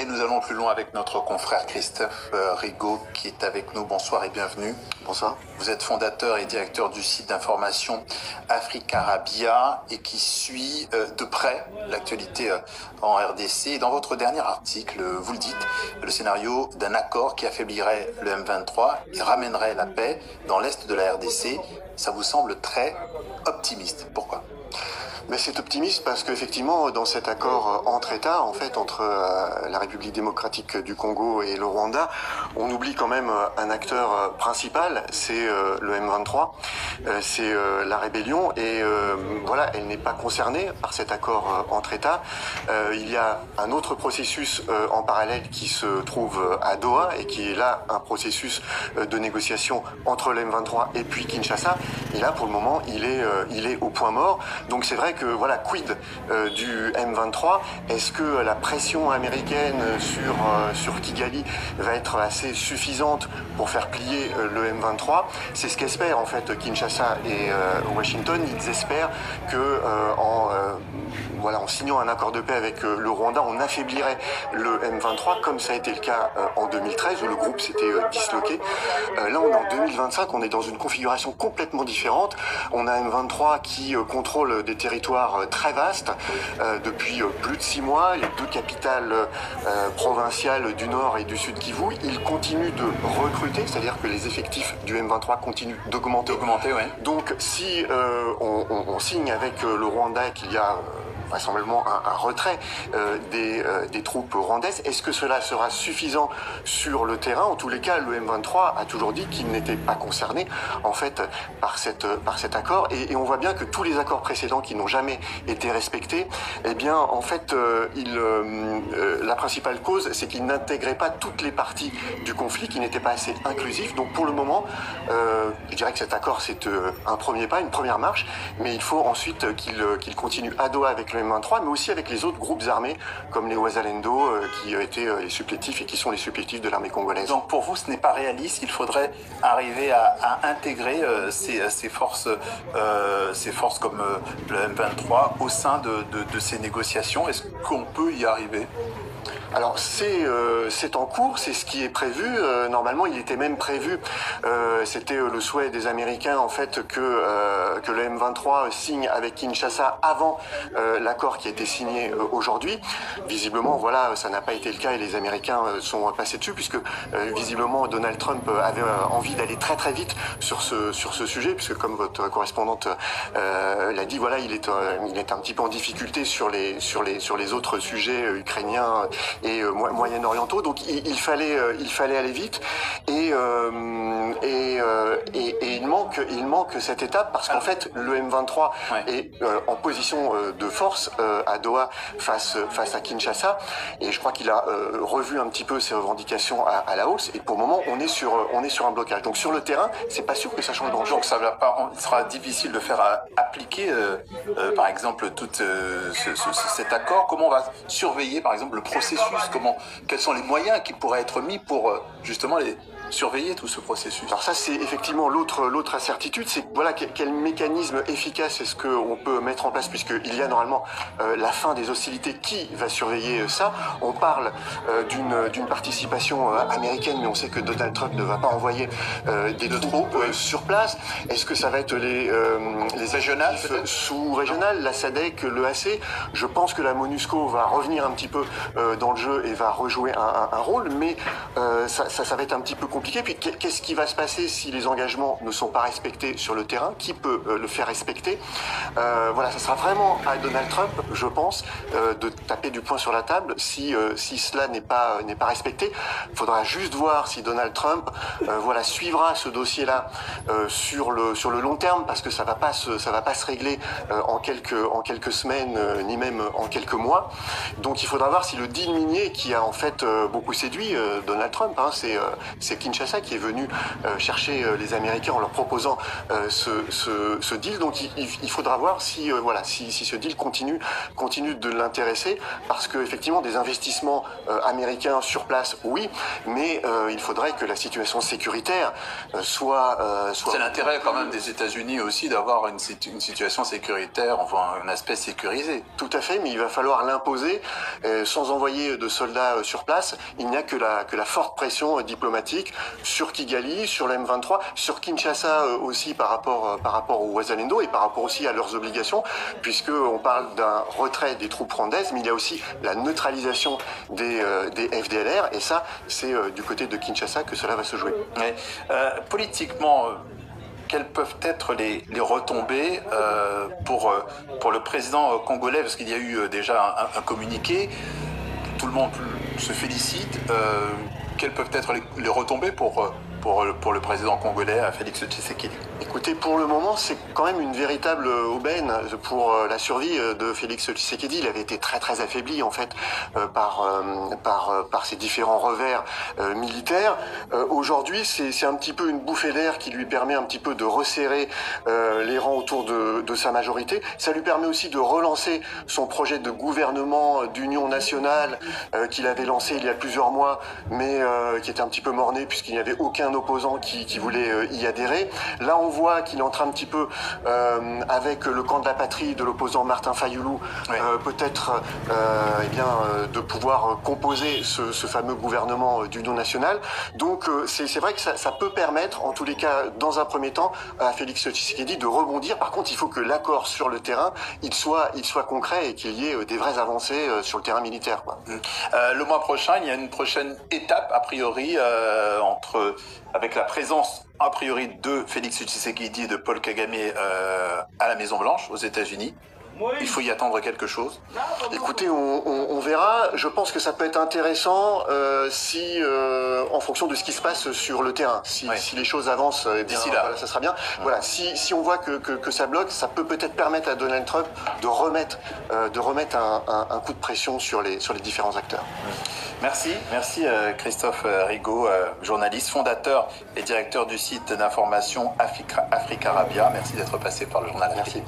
Et nous allons plus loin avec notre confrère Christophe Rigaud qui est avec nous. Bonsoir et bienvenue. Bonsoir. Vous êtes fondateur et directeur du site d'information Africarabia et qui suit de près l'actualité en RDC. Et dans votre dernier article, vous le dites, le scénario d'un accord qui affaiblirait le M23 et ramènerait la paix dans l'est de la RDC, ça vous semble très optimiste. Pourquoi ? Mais c'est optimiste parce qu'effectivement, dans cet accord entre États, en fait, entre la République démocratique du Congo et le Rwanda, on oublie quand même un acteur principal, c'est le M23, c'est la rébellion, et voilà, elle n'est pas concernée par cet accord entre États. Il y a un autre processus en parallèle qui se trouve à Doha et qui est là un processus de négociation entre le M23 et puis Kinshasa. Et là, pour le moment, il est au point mort. Donc c'est vrai que voilà, quid du M23? Est-ce que la pression américaine sur Kigali va être assez suffisante pour faire plier le M23? C'est ce qu'espèrent en fait Kinshasa et Washington. Ils espèrent que en signant un accord de paix avec le Rwanda, on affaiblirait le M23 comme ça a été le cas en 2013 où le groupe s'était disloqué. Là, on est en 2025, on est dans une configuration complètement différente. On a un M23 qui contrôle des territoires très vastes depuis plus de 6 mois. Les deux capitales provinciales du nord et du sud Kivu, ils continuent de recruter, c'est-à-dire que les effectifs du M23 continuent d'augmenter. Ouais. Donc si on signe avec le Rwanda qu'il y a vraisemblablement un retrait des troupes rwandaises. Est-ce que cela sera suffisant sur le terrain? En tous les cas, le M23 a toujours dit qu'il n'était pas concerné en fait par cet accord et on voit bien que tous les accords précédents qui n'ont jamais été respectés, eh bien en fait la principale cause c'est qu'ils n'intégraient pas toutes les parties du conflit, qui n'étaient pas assez inclusifs. Donc pour le moment, je dirais que cet accord c'est un premier pas, une première marche, mais il faut ensuite qu'il continue à Doha avec le M23, mais aussi avec les autres groupes armés comme les Wazalendo qui étaient les supplétifs et qui sont les supplétifs de l'armée congolaise. Donc pour vous, ce n'est pas réaliste. Il faudrait arriver à intégrer ces forces comme le M23 au sein de ces négociations. Est-ce qu'on peut y arriver ? Alors c'est en cours, c'est ce qui est prévu. Normalement, il était même prévu. C'était le souhait des Américains en fait que le M23 signe avec Kinshasa avant l'accord qui a été signé aujourd'hui. Visiblement, voilà, ça n'a pas été le cas et les Américains sont passés dessus puisque visiblement Donald Trump avait envie d'aller très très vite sur ce sujet, puisque comme votre correspondante l'a dit, voilà, il est un petit peu en difficulté sur les autres sujets ukrainiens et moyen-orientaux, donc il fallait aller vite et il manque cette étape parce qu'en fait le M23 est en position de force à Doha face à Kinshasa et je crois qu'il a revu un petit peu ses revendications à la hausse et pour le moment on est sur un blocage. Donc sur le terrain c'est pas sûr que ça change grand chose. Donc il sera difficile de faire appliquer par exemple tout cet accord. Comment on va surveiller par exemple le processus? Quels sont les moyens qui pourraient être mis pour justement surveiller tout ce processus? Alors ça c'est effectivement l'autre incertitude, c'est voilà quel mécanisme efficace est-ce qu'on peut mettre en place puisqu'il y a normalement la fin des hostilités. Qui va surveiller ça? On parle d'une participation américaine, mais on sait que Donald Trump ne va pas envoyer des troupes sur place. Est-ce que ça va être les régionales sous-régionales, la SADC, le AC? Je pense que la MONUSCO va revenir un petit peu dans le jeu et va rejouer un rôle, mais ça va être un petit peu compliqué. Puis qu'est-ce qui va se passer si les engagements ne sont pas respectés sur le terrain? Qui peut le faire respecter? Voilà, ça sera vraiment à Donald Trump, je pense, de taper du poing sur la table si cela n'est pas respecté. Il faudra juste voir si Donald Trump suivra ce dossier-là sur le long terme, parce que ça va pas se régler en quelques semaines ni même en quelques mois. Donc il faudra voir si le deal minier qui a en fait beaucoup séduit Donald Trump, c'est Kinshasa qui est venu chercher les Américains en leur proposant ce deal. Donc il faudra voir si si ce deal continue de l'intéresser, parce que effectivement des investissements américains sur place, oui, mais il faudrait que la situation sécuritaire soit... C'est l'intérêt quand même des États-Unis aussi d'avoir une situation sécuritaire, enfin un aspect sécurisé. Tout à fait, mais il va falloir l'imposer sans envoyer de soldats sur place. Il n'y a que la forte pression diplomatique sur Kigali, sur le M23, sur Kinshasa aussi par rapport au Ouazalendo et par rapport aussi à leurs obligations, puisque on parle d'un retrait des troupes rwandaises, mais il y a aussi la neutralisation des FDLR, et ça, c'est du côté de Kinshasa que cela va se jouer. Mais, politiquement, quelles peuvent être les retombées pour le président congolais, parce qu'il y a eu déjà un communiqué, tout le monde se félicite. Quelles peuvent être les retombées pour le président congolais, Félix Tshisekedi? Écoutez, pour le moment, c'est quand même une véritable aubaine pour la survie de Félix Tshisekedi. Il avait été très affaibli en fait par ses différents revers militaires. Aujourd'hui, c'est un petit peu une bouffée d'air qui lui permet un petit peu de resserrer les rangs autour de sa majorité. Ça lui permet aussi de relancer son projet de gouvernement d'union nationale qu'il avait lancé il y a plusieurs mois, mais qui était un petit peu morné puisqu'il n'y avait aucun opposant qui voulait y adhérer. Là, on voit qu'il est en train un petit peu, avec le camp de la patrie de l'opposant Martin Fayulu, peut-être de pouvoir composer ce fameux gouvernement d'union nationale. Donc c'est vrai que ça peut permettre, en tous les cas, dans un premier temps, à Félix Tshisekedi de rebondir. Par contre, il faut que l'accord sur le terrain, il soit concret et qu'il y ait des vraies avancées sur le terrain militaire, quoi. Le mois prochain, il y a une prochaine étape, a priori, avec la présence a priori de Félix Tshisekedi et de Paul Kagame à la Maison-Blanche, aux États-Unis. Il faut y attendre quelque chose. Écoutez, on verra. Je pense que ça peut être intéressant si, en fonction de ce qui se passe sur le terrain, si les choses avancent, d'ici là, voilà, ça sera bien. Voilà, si on voit que ça bloque, ça peut peut-être permettre à Donald Trump de remettre un coup de pression sur les différents acteurs. Merci Christophe Rigaud, journaliste, fondateur et directeur du site d'information Africa Arabia. Merci d'être passé par le journal. Merci.